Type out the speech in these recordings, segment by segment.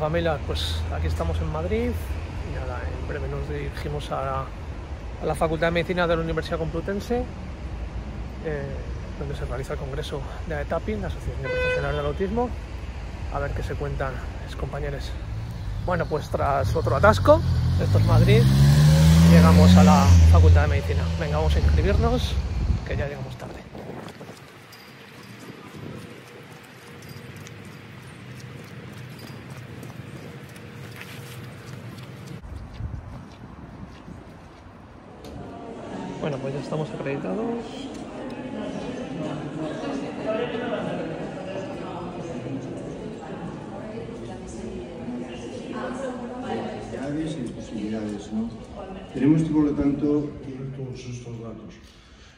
familia, pues aquí estamos en Madrid y nada, en breve nos dirigimos a la Facultad de Medicina de la Universidad Complutense, donde se realiza el congreso de AETAPI, la Asociación de Profesionales del Autismo, a ver qué se cuentan mis compañeros. Bueno, pues tras otro atasco, esto es Madrid, llegamos a la Facultad de Medicina. Venga, vamos a inscribirnos, que ya llegamos tarde. Bueno, pues ya estamos acreditados. Y posibilidades, ¿no? Tenemos que, por lo tanto, tener todos estos datos.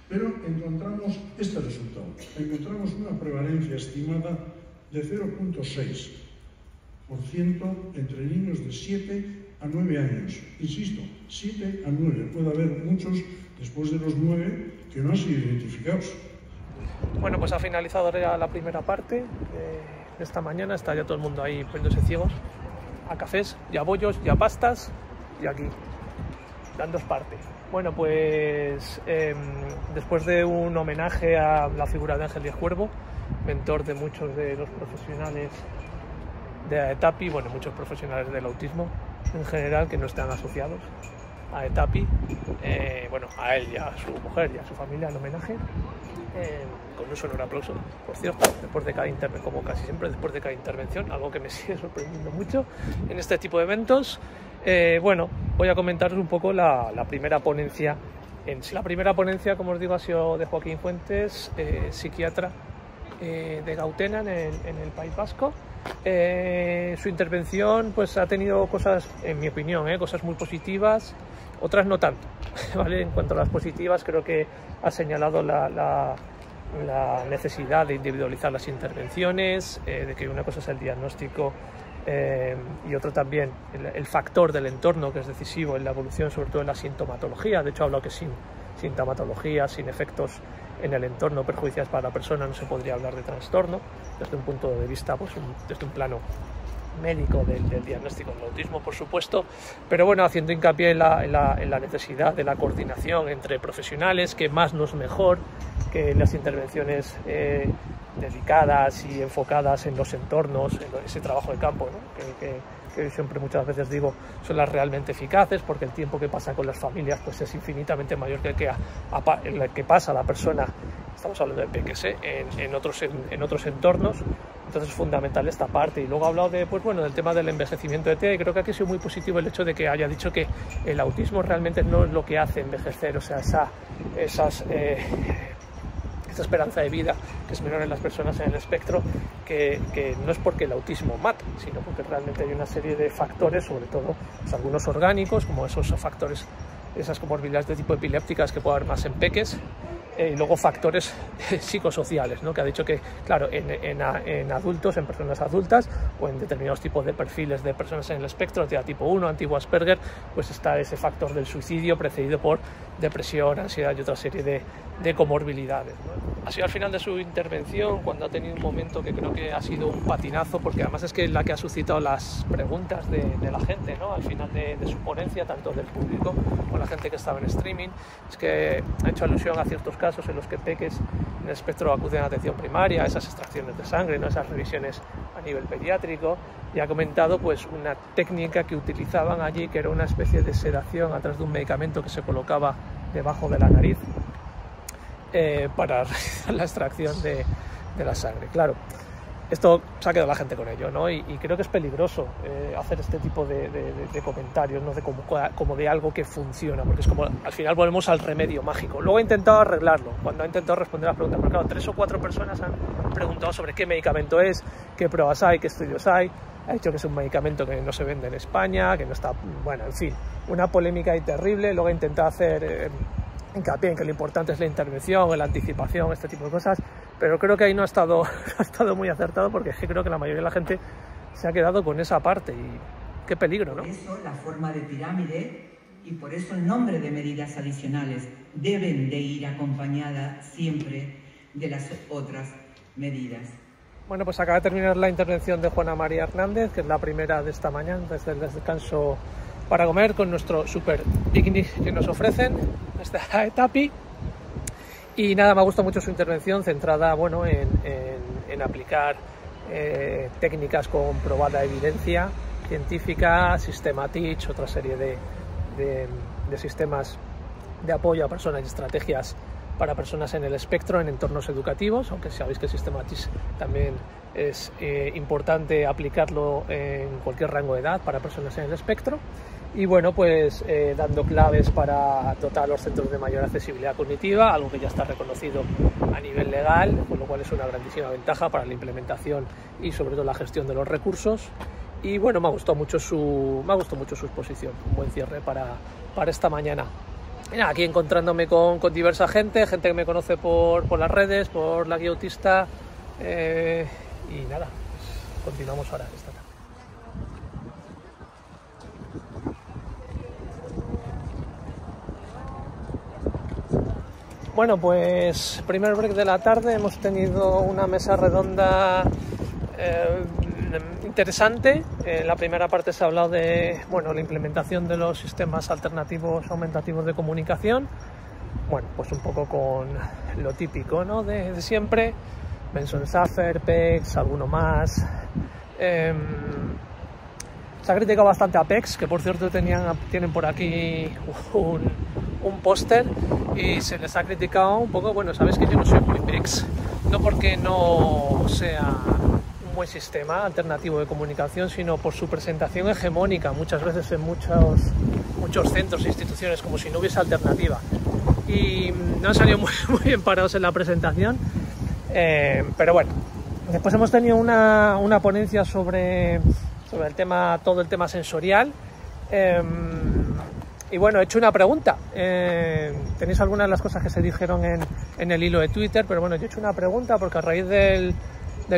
Pero encontramos este resultado. Encontramos una prevalencia estimada de 0,6% entre niños de 7 a 9 años. Insisto, 7 a 9. Puede haber muchos después de los 9 que no han sido identificados. Bueno, pues ha finalizado ya la primera parte de esta mañana. Está ya todo el mundo ahí poniéndose ciegos a cafés, y a bollos, y a pastas, y aquí, dando parte. Bueno, pues después de un homenaje a la figura de Ángel Díaz Cuervo, mentor de muchos de los profesionales de AETAPI, bueno, muchos profesionales del autismo en general que no están asociados a AETAPI, bueno, a él y a su mujer y a su familia en homenaje, con un sonoro aplauso, por cierto, después de cada intervención, como casi siempre después de cada intervención, algo que me sigue sorprendiendo mucho en este tipo de eventos. Bueno, voy a comentaros un poco la primera ponencia. La primera ponencia, como os digo, ha sido de Joaquín Fuentes, psiquiatra de Gautena en el País Vasco. Su intervención pues ha tenido cosas, en mi opinión, cosas muy positivas, otras no tanto, ¿vale? En cuanto a las positivas, creo que ha señalado la necesidad de individualizar las intervenciones, de que una cosa es el diagnóstico y otro también el factor del entorno, que es decisivo en la evolución, sobre todo en la sintomatología. De hecho, ha hablado que sin sintomatología, sin efectos en el entorno perjudiciales para la persona, no se podría hablar de trastorno desde un punto de vista, pues desde un plano médico del diagnóstico del autismo, por supuesto, pero bueno, haciendo hincapié en la necesidad de la coordinación entre profesionales, que más no es mejor, que las intervenciones dedicadas y enfocadas en los entornos, en ese trabajo de campo, ¿no? que siempre muchas veces digo son las realmente eficaces, porque el tiempo que pasa con las familias pues es infinitamente mayor que el que pasa la persona, estamos hablando de peques, en otros entornos. Entonces es fundamental esta parte. Y luego ha hablado del tema del envejecimiento de TEA, y creo que aquí ha sido muy positivo el hecho de que haya dicho que el autismo realmente no es lo que hace envejecer, o sea, esta esperanza de vida que es menor en las personas en el espectro, que no es porque el autismo mata, sino porque realmente hay una serie de factores, sobre todo pues, algunos orgánicos, como esos factores, esas comorbilidades de tipo epilépticas que puede haber más en peques, y luego factores psicosociales, ¿no? Que ha dicho que, claro, en adultos, en personas adultas o en determinados tipos de perfiles de personas en el espectro, de tipo 1, antiguo Asperger, pues está ese factor del suicidio precedido por depresión, ansiedad y otra serie de comorbilidades, ¿no? Ha sido al final de su intervención cuando ha tenido un momento que creo que ha sido un patinazo, porque además es que es la que ha suscitado las preguntas de la gente, ¿no? Al final de su ponencia, tanto del público como la gente que estaba en streaming, es que ha hecho alusión a ciertos casos en los que peques en el espectro acuden a atención primaria, esas extracciones de sangre, ¿no? Esas revisiones a nivel pediátrico, y ha comentado pues una técnica que utilizaban allí, que era una especie de sedación a través de un medicamento que se colocaba debajo de la nariz para realizar la extracción de la sangre. Claro, esto se ha quedado la gente con ello, ¿no? Y creo que es peligroso hacer este tipo de comentarios, ¿no? Como de algo que funciona, porque es como al final volvemos al remedio mágico. Luego he intentado arreglarlo, cuando he intentado responder a las preguntas, porque claro, 3 o 4 personas han preguntado sobre qué medicamento es, qué pruebas hay, qué estudios hay. Ha dicho que es un medicamento que no se vende en España, que no está, bueno, en fin, una polémica ahí terrible. Luego he intentado hacer hincapié en que lo importante es la intervención, la anticipación, este tipo de cosas, pero creo que ahí no ha estado muy acertado, porque es que creo que la mayoría de la gente se ha quedado con esa parte, y qué peligro, ¿no? Por eso la forma de pirámide, y por eso el nombre de medidas adicionales deben de ir acompañadas siempre de las otras medidas. Bueno, pues acaba de terminar la intervención de Juana María Hernández, que es la primera de esta mañana, desde el descanso para comer, con nuestro super picnic que nos ofrecen, esta Etapi. Y nada, me ha gustado mucho su intervención, centrada, bueno, en aplicar técnicas con probada evidencia científica, Sistema Teach, otra serie de sistemas de apoyo a personas y estrategias para personas en el espectro, en entornos educativos, aunque sabéis que el sistema TIS también es importante aplicarlo en cualquier rango de edad para personas en el espectro. Y bueno, pues dando claves para dotar a los centros de mayor accesibilidad cognitiva, algo que ya está reconocido a nivel legal, con lo cual es una grandísima ventaja para la implementación y sobre todo la gestión de los recursos. Y bueno, me ha gustado mucho su exposición, un buen cierre para esta mañana. Mira, aquí encontrándome con diversa gente que me conoce por las redes, por la guía autista, y nada, pues continuamos ahora esta tarde. Bueno, pues primer break de la tarde, hemos tenido una mesa redonda interesante. En la primera parte se ha hablado de, bueno, la implementación de los sistemas alternativos aumentativos de comunicación. Bueno, pues un poco con lo típico, ¿no?, de siempre. Benson Saffer, PEX, alguno más. Se ha criticado bastante a PEX, que por cierto tienen por aquí un póster, y se les ha criticado un poco. Bueno, sabéis que yo no soy muy PEX, no porque no sea buen sistema alternativo de comunicación, sino por su presentación hegemónica muchas veces en muchos centros e instituciones, como si no hubiese alternativa, y no han salido muy bien parados en la presentación, pero bueno. Después hemos tenido una ponencia sobre el tema, todo el tema sensorial, y bueno, he hecho una pregunta. Tenéis algunas de las cosas que se dijeron en el hilo de Twitter, pero bueno, yo he hecho una pregunta porque a raíz del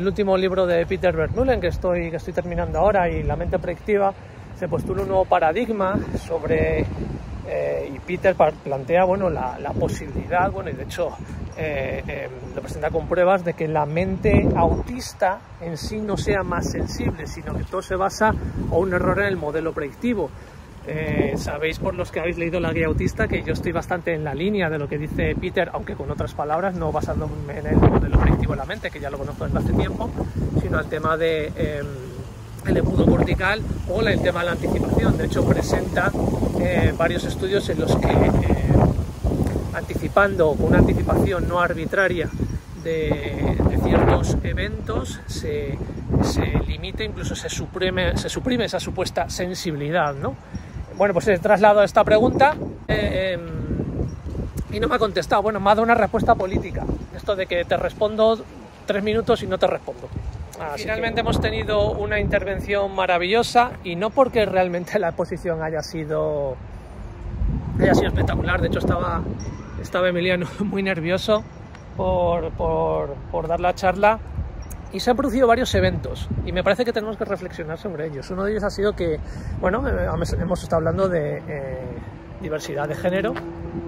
último libro de Peter Bernullen que estoy terminando ahora, y La mente predictiva, se postula un nuevo paradigma sobre, y Peter plantea, bueno, la posibilidad, bueno, y de hecho lo presenta con pruebas de que la mente autista en sí no sea más sensible, sino que todo se basa o un error en el modelo predictivo. Sabéis, por los que habéis leído la guía autista, que yo estoy bastante en la línea de lo que dice Peter, aunque con otras palabras, no basándome en el modelo predictivo de la mente, que ya lo conozco desde hace tiempo, sino el tema de el embudo cortical o el tema de la anticipación. De hecho, presenta varios estudios en los que anticipando, con una anticipación no arbitraria de ciertos eventos, se limita, incluso se suprime esa supuesta sensibilidad, ¿no? Bueno, pues he trasladado esta pregunta y no me ha contestado. Bueno, me ha dado una respuesta política. Esto de que te respondo 3 minutos y no te respondo. Finalmente hemos tenido una intervención maravillosa, y no porque realmente la exposición haya sido espectacular. De hecho, estaba Emiliano muy nervioso por dar la charla. Y se han producido varios eventos, y me parece que tenemos que reflexionar sobre ellos. Uno de ellos ha sido que, bueno, hemos estado hablando de diversidad de género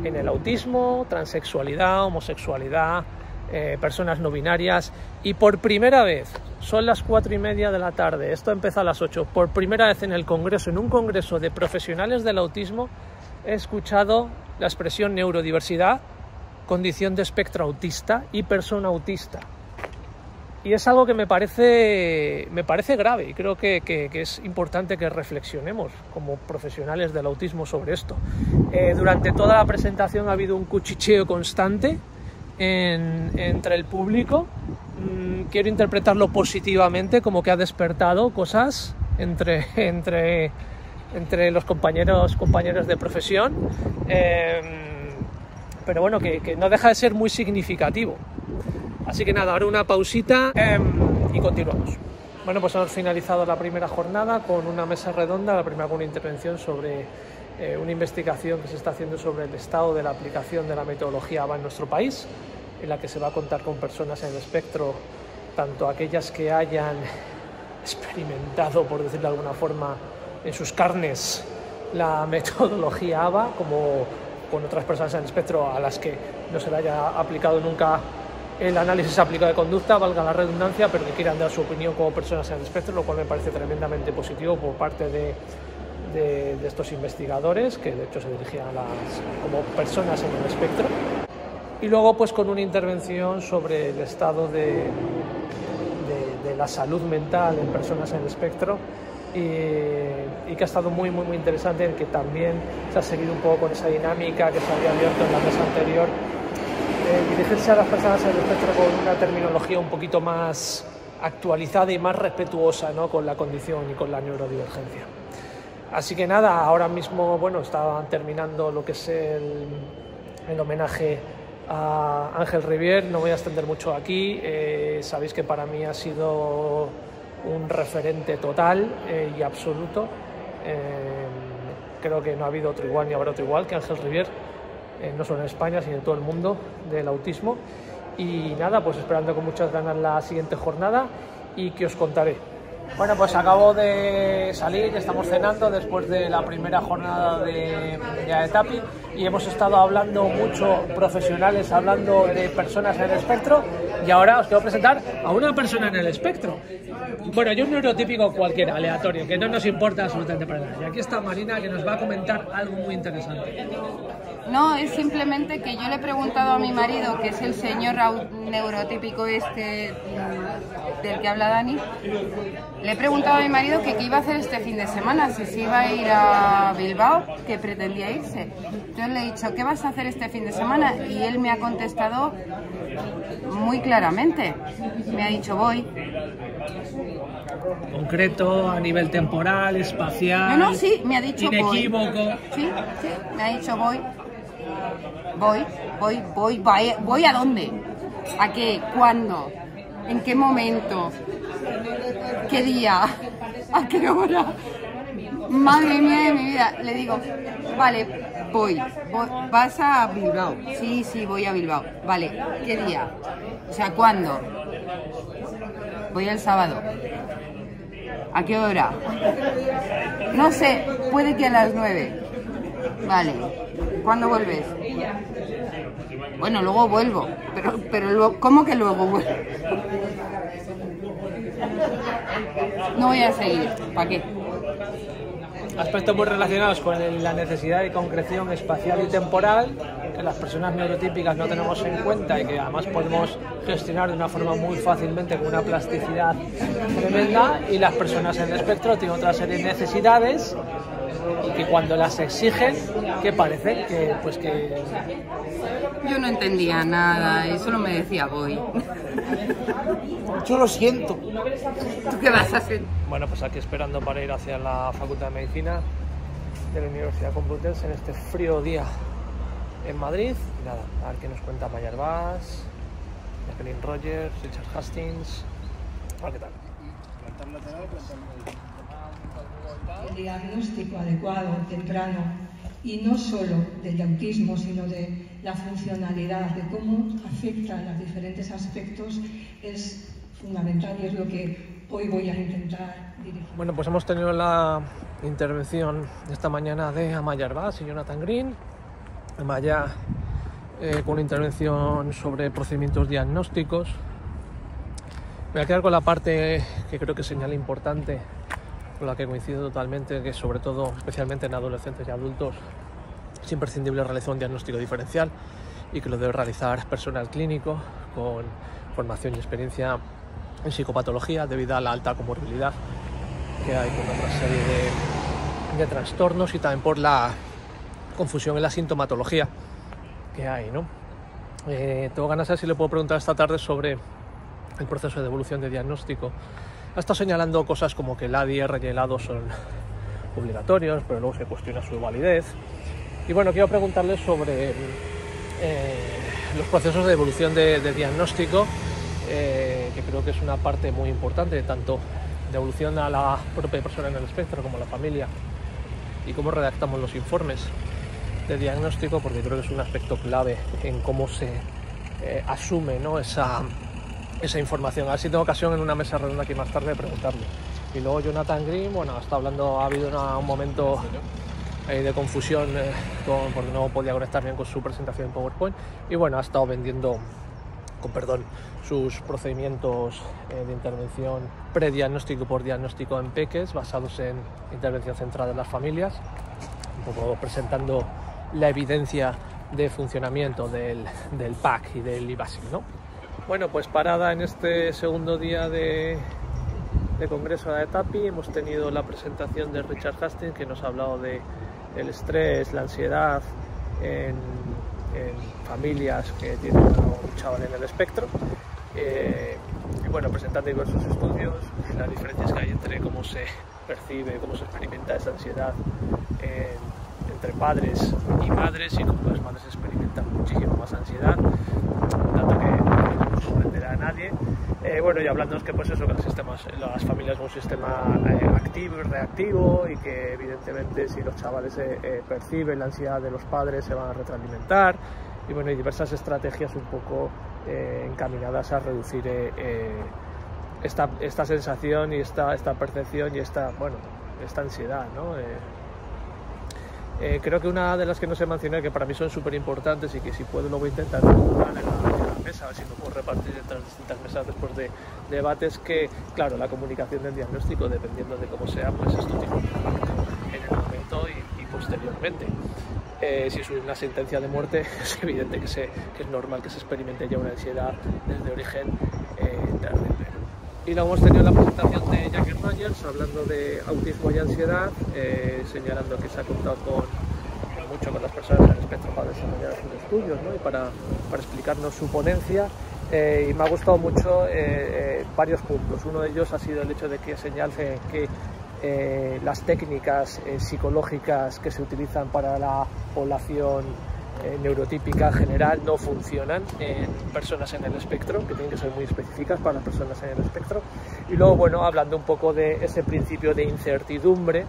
en el autismo, transexualidad, homosexualidad, personas no binarias, y por primera vez, son las 4:30 de la tarde, esto empezó a las 8, por primera vez en un congreso de profesionales del autismo, he escuchado la expresión neurodiversidad, condición de espectro autista y persona autista. Y es algo que me parece grave, y creo que es importante que reflexionemos como profesionales del autismo sobre esto. Durante toda la presentación ha habido un cuchicheo constante entre el público. Quiero interpretarlo positivamente, como que ha despertado cosas entre los compañeros de profesión, pero bueno, que no deja de ser muy significativo. Así que nada, ahora una pausita y continuamos. Bueno, pues hemos finalizado la primera jornada con una mesa redonda, la primera con una intervención sobre una investigación que se está haciendo sobre el estado de la aplicación de la metodología ABA en nuestro país, en la que se va a contar con personas en el espectro, tanto aquellas que hayan experimentado, por decirlo de alguna forma, en sus carnes la metodología ABA, como con otras personas en el espectro a las que no se le haya aplicado nunca el análisis aplicado de conducta, valga la redundancia, pero que quieran dar su opinión como personas en el espectro, lo cual me parece tremendamente positivo por parte de estos investigadores, que de hecho se dirigían como personas en el espectro. Y luego pues con una intervención sobre el estado de la salud mental en personas en el espectro, y que ha estado muy interesante, en que también se ha seguido un poco con esa dinámica que se había abierto en la mesa anterior, dirigirse a las personas en el espectro con una terminología un poquito más actualizada y más respetuosa, ¿no?, con la condición y con la neurodivergencia. Así que nada, ahora mismo, bueno, estaban terminando lo que es el homenaje a Ángel Rivière. No voy a extender mucho aquí. Sabéis que para mí ha sido un referente total y absoluto. Creo que no ha habido otro igual ni habrá otro igual que Ángel Rivière, no solo en España, sino en todo el mundo del autismo. Y nada, pues esperando con muchas ganas la siguiente jornada y que os contaré. Bueno, pues acabo de salir, estamos cenando después de la primera jornada de AETAPI, y hemos estado hablando mucho, profesionales hablando de personas en el espectro, y ahora os quiero presentar a una persona en el espectro. Bueno, yo un neurotípico cualquiera, aleatorio, que no nos importa absolutamente para nada. Y aquí está Marina, que nos va a comentar algo muy interesante. No, es simplemente que yo le he preguntado a mi marido, que es el señor neurotípico este del que habla Dani, le he preguntado a mi marido que qué iba a hacer este fin de semana, si se iba a ir a Bilbao, que pretendía irse. Entonces le he dicho, ¿qué vas a hacer este fin de semana? Y él me ha contestado muy claramente. Me ha dicho, voy. Concreto, a nivel temporal, espacial. No, sí, me ha dicho inequívoco. Voy. Sí, me ha dicho voy. ¿Voy a dónde? ¿A qué? ¿Cuándo? ¿En qué momento? ¿Qué día? ¿A qué hora? Madre mía de mi vida. Le digo, vale, voy. ¿Vas a Bilbao? Sí, voy a Bilbao. Vale, ¿qué día? O sea, ¿cuándo? Voy el sábado. ¿A qué hora? No sé, puede que a las 9. Vale. ¿Cuándo vuelves? Bueno, luego vuelvo. Pero luego, ¿cómo que luego vuelvo? No voy a seguir. ¿Para qué? Aspectos muy relacionados con la necesidad de concreción espacial y temporal, que las personas neurotípicas no tenemos en cuenta y que además podemos gestionar de una forma muy fácilmente con una plasticidad tremenda, y las personas en el espectro tienen otra serie de necesidades y que cuando las exigen, que parece que pues que... Yo no entendía nada y solo me decía voy. Yo lo siento. ¿Tú qué vas a hacer? Bueno, pues aquí esperando para ir hacia la Facultad de Medicina de la Universidad Complutense en este frío día en Madrid. Y nada, a ver qué nos cuenta Maya Herbás, Jacqueline Rogers, Richard Hastings. A ver qué tal. El diagnóstico adecuado, temprano, y no solo del autismo, sino de la funcionalidad, de cómo afectan los diferentes aspectos, es fundamental y es lo que hoy voy a intentar dirigir. Bueno, pues hemos tenido la intervención esta mañana de Amaya Herbás y Jonathan Green. Amaya con una intervención sobre procedimientos diagnósticos. Me voy a quedar con la parte que creo que señala importante, con la que coincido totalmente, que sobre todo, especialmente en adolescentes y adultos, es imprescindible realizar un diagnóstico diferencial y que lo debe realizar personal clínico con formación y experiencia en psicopatología, debido a la alta comorbilidad que hay con otra serie de trastornos, y también por la confusión en la sintomatología que hay, ¿no? Tengo ganas de ver si le puedo preguntar esta tarde sobre el proceso de evolución de diagnóstico. Ha estado señalando cosas como que el ADR y el ADO son obligatorios, pero luego se cuestiona su validez. Y bueno, quiero preguntarle sobre los procesos de evolución de diagnóstico, que creo que es una parte muy importante, tanto de evolución a la propia persona en el espectro como a la familia, y cómo redactamos los informes de diagnóstico, porque creo que es un aspecto clave en cómo se asume, ¿no?, esa información. A ver si tengo ocasión en una mesa redonda aquí más tarde de preguntarle. Y luego Jonathan Green, bueno, ha habido un momento de confusión porque no podía conectar bien con su presentación en PowerPoint, y bueno, ha estado vendiendo sus procedimientos de intervención prediagnóstico y por diagnóstico en peques basados en intervención centrada en las familias, un poco presentando la evidencia de funcionamiento del PAC y del IVASI, ¿no? Bueno, pues parada en este segundo día de congreso de ETAPI, hemos tenido la presentación de Richard Hastings, que nos ha hablado de el estrés, la ansiedad en familias que tienen un chaval en el espectro, y bueno, presentando diversos estudios y las diferencias que hay entre cómo se percibe, cómo se experimenta esa ansiedad entre padres y madres, y cómo las madres experimentan muchísimo más ansiedad, tanto que no sorprenderá a nadie. Bueno, y hablándonos que pues eso, que las familias son un sistema activo y reactivo, y que evidentemente si los chavales perciben la ansiedad de los padres se van a retroalimentar, y bueno, hay diversas estrategias un poco encaminadas a reducir esta sensación y esta percepción y esta ansiedad, ¿no? Creo que una de las que no se mencioné, que para mí son súper importantes y que si puedo lo voy a intentar poner en la mesa, a ver si lo puedo repartir entre las distintas mesas después de debates, que claro, la comunicación del diagnóstico, dependiendo de cómo sea, pues esto tiene un impacto en el momento y posteriormente. Si es una sentencia de muerte, es evidente que es normal que se experimente ya una ansiedad desde origen terrible. Y luego hemos tenido la presentación de Jackie Rogers hablando de autismo y ansiedad, señalando que se ha contado mucho con las personas en el espectro para desarrollar sus estudios, ¿no? Y para explicarnos su ponencia. Y me ha gustado mucho varios puntos. Uno de ellos ha sido el hecho de que señale que las técnicas psicológicas que se utilizan para la población neurotípica general no funcionan en personas en el espectro, que tienen que ser muy específicas para las personas en el espectro. Y luego, bueno, hablando un poco de ese principio de incertidumbre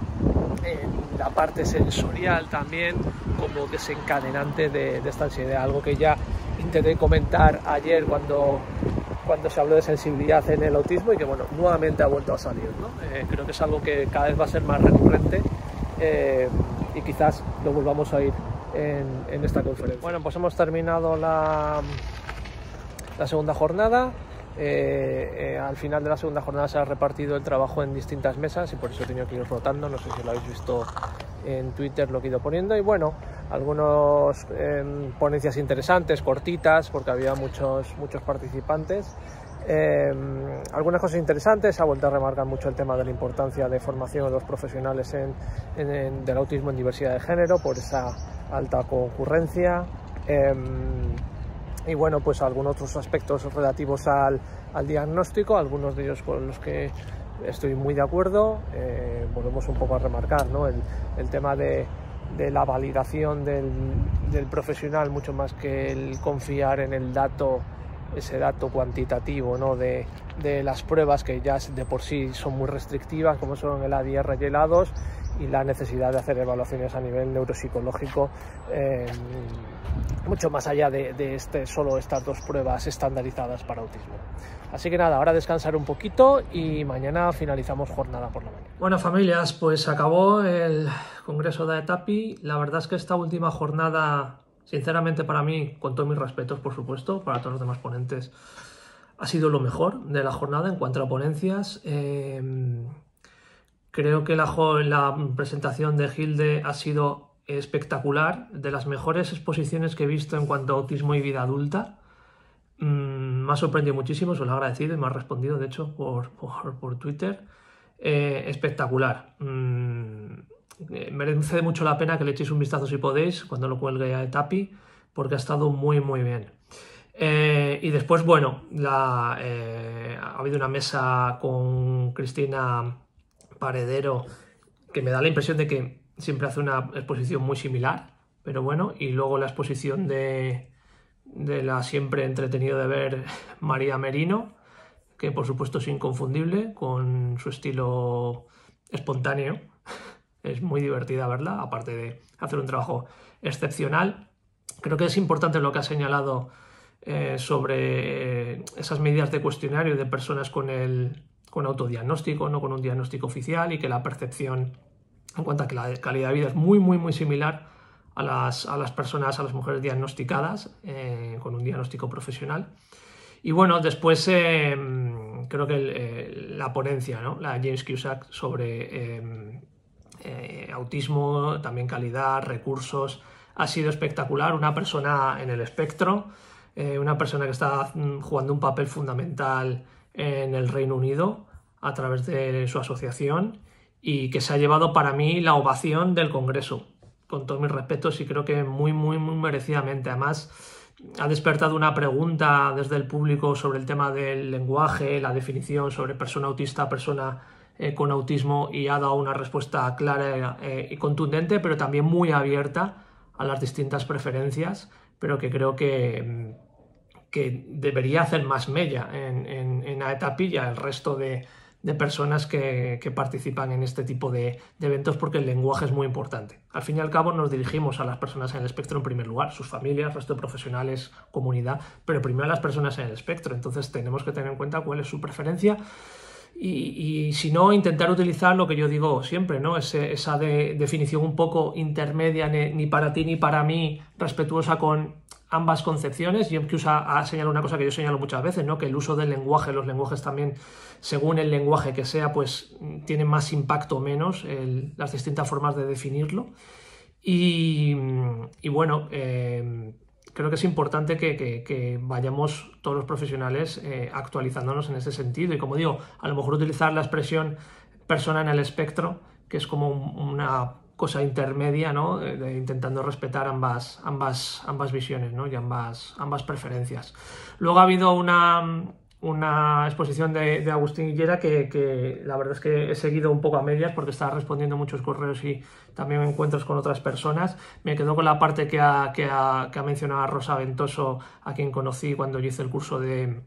en la parte sensorial también como desencadenante de esta ansiedad, algo que ya intenté comentar ayer cuando se habló de sensibilidad en el autismo, y que bueno, nuevamente ha vuelto a salir, ¿no? Creo que es algo que cada vez va a ser más recurrente, y quizás lo volvamos a oír en esta conferencia. Bueno, pues hemos terminado la segunda jornada. Al final de la segunda jornada se ha repartido el trabajo en distintas mesas, y por eso he tenido que ir rotando. No sé si lo habéis visto en Twitter, lo que he ido poniendo. Y bueno, algunas ponencias interesantes, cortitas, porque había muchos participantes. Algunas cosas interesantes. Ha vuelto a remarcar mucho el tema de la importancia de formación de los profesionales del autismo en diversidad de género, por esa alta concurrencia. Y bueno, pues algunos otros aspectos relativos al diagnóstico, algunos de ellos con los que estoy muy de acuerdo. Volvemos un poco a remarcar, ¿no? el tema de la validación del profesional, mucho más que el confiar en el dato, ese dato cuantitativo, ¿no? de las pruebas, que ya de por sí son muy restrictivas, como son el ADR y el A2, y la necesidad de hacer evaluaciones a nivel neuropsicológico, mucho más allá de solo estas dos pruebas estandarizadas para autismo. Así que nada, ahora descansar un poquito y mañana finalizamos jornada por la mañana. Bueno, familias, pues acabó el congreso de ETAPI. La verdad es que esta última jornada, sinceramente para mí, con todos mis respetos por supuesto, para todos los demás ponentes, ha sido lo mejor de la jornada en cuanto a ponencias. Creo que la presentación de Hilde ha sido espectacular, de las mejores exposiciones que he visto en cuanto a autismo y vida adulta. Me ha sorprendido muchísimo, se lo he agradecido y me ha respondido, de hecho, por Twitter. Espectacular. Merece mucho la pena que le echéis un vistazo si podéis cuando lo cuelgue a ETAPI, porque ha estado muy bien. Y después, bueno, ha habido una mesa con Cristina Paredero, que me da la impresión de que siempre hace una exposición muy similar, pero bueno, y luego la exposición de la siempre entretenido de ver María Merino, que por supuesto es inconfundible con su estilo espontáneo. Es muy divertida verla, aparte de hacer un trabajo excepcional. Creo que es importante lo que ha señalado sobre esas medidas de cuestionario de personas con autodiagnóstico, no con un diagnóstico oficial, y que la percepción en cuanto a que la calidad de vida es muy similar a las personas, a las mujeres diagnosticadas con un diagnóstico profesional. Y bueno, después creo que la ponencia, ¿no? La James Cusack sobre autismo, también calidad, recursos, ha sido espectacular. Una persona en el espectro, una persona que está jugando un papel fundamental en el Reino Unido a través de su asociación y que se ha llevado para mí la ovación del Congreso, con todos mis respetos, y creo que muy merecidamente. Además, ha despertado una pregunta desde el público sobre el tema del lenguaje, la definición sobre persona autista, persona con autismo, y ha dado una respuesta clara y contundente, pero también muy abierta a las distintas preferencias, pero que creo que debería hacer más mella en AETAPI y al resto de personas que participan en este tipo de eventos, porque el lenguaje es muy importante. Al fin y al cabo nos dirigimos a las personas en el espectro en primer lugar, sus familias, resto de profesionales, comunidad, pero primero a las personas en el espectro. Entonces tenemos que tener en cuenta cuál es su preferencia y si no, intentar utilizar lo que yo digo siempre, ¿no? Esa definición un poco intermedia, ni para ti ni para mí, respetuosa con ambas concepciones. Jim Cusack ha señalado una cosa que yo señalo muchas veces, ¿no? Que el uso del lenguaje, los lenguajes también, según el lenguaje que sea, pues tienen más impacto o menos las distintas formas de definirlo. Y bueno, creo que es importante que vayamos todos los profesionales actualizándonos en ese sentido. Y como digo, a lo mejor utilizar la expresión persona en el espectro, que es como una cosa intermedia, ¿no? Intentando respetar ambas visiones, ¿no? Y ambas preferencias. Luego ha habido una exposición de Agustín Higuera que la verdad es que he seguido un poco a medias porque estaba respondiendo muchos correos y también encuentros con otras personas. Me quedo con la parte que ha mencionado Rosa Ventoso, a quien conocí cuando yo hice el curso de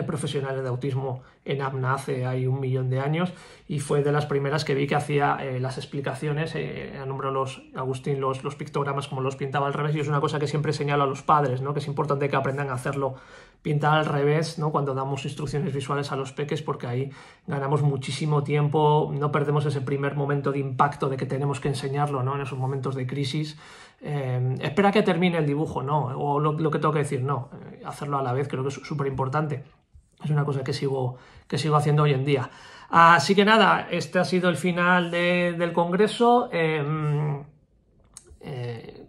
profesionales de autismo en APNA hace 1 millón de años, y fue de las primeras que vi que hacía las explicaciones, a nombre de Agustín, los pictogramas como los pintaba al revés, y es una cosa que siempre señalo a los padres, ¿no? Que es importante que aprendan a hacerlo, pintar al revés, ¿no? Cuando damos instrucciones visuales a los peques, porque ahí ganamos muchísimo tiempo, no perdemos ese primer momento de impacto de que tenemos que enseñarlo, ¿no? En esos momentos de crisis. Espera que termine el dibujo, no, o lo que tengo que decir, no, hacerlo a la vez creo que es súper importante. Es una cosa que sigo haciendo hoy en día. Así que nada, este ha sido el final del Congreso.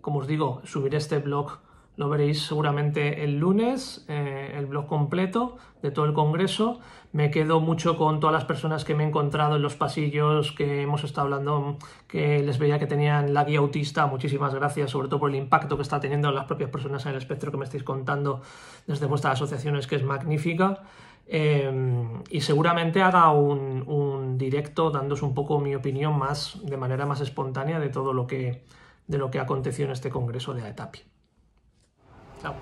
Como os digo, subiré este blog, lo veréis seguramente el lunes, el blog completo de todo el Congreso. Me quedo mucho con todas las personas que me he encontrado en los pasillos, que hemos estado hablando, que les veía que tenían la guía autista. Muchísimas gracias, sobre todo por el impacto que está teniendo las propias personas en el espectro que me estáis contando desde vuestras asociaciones, que es magnífica. Y seguramente haga un directo dándoos un poco mi opinión de manera más espontánea de todo lo que aconteció en este Congreso de AETAPI. Chao.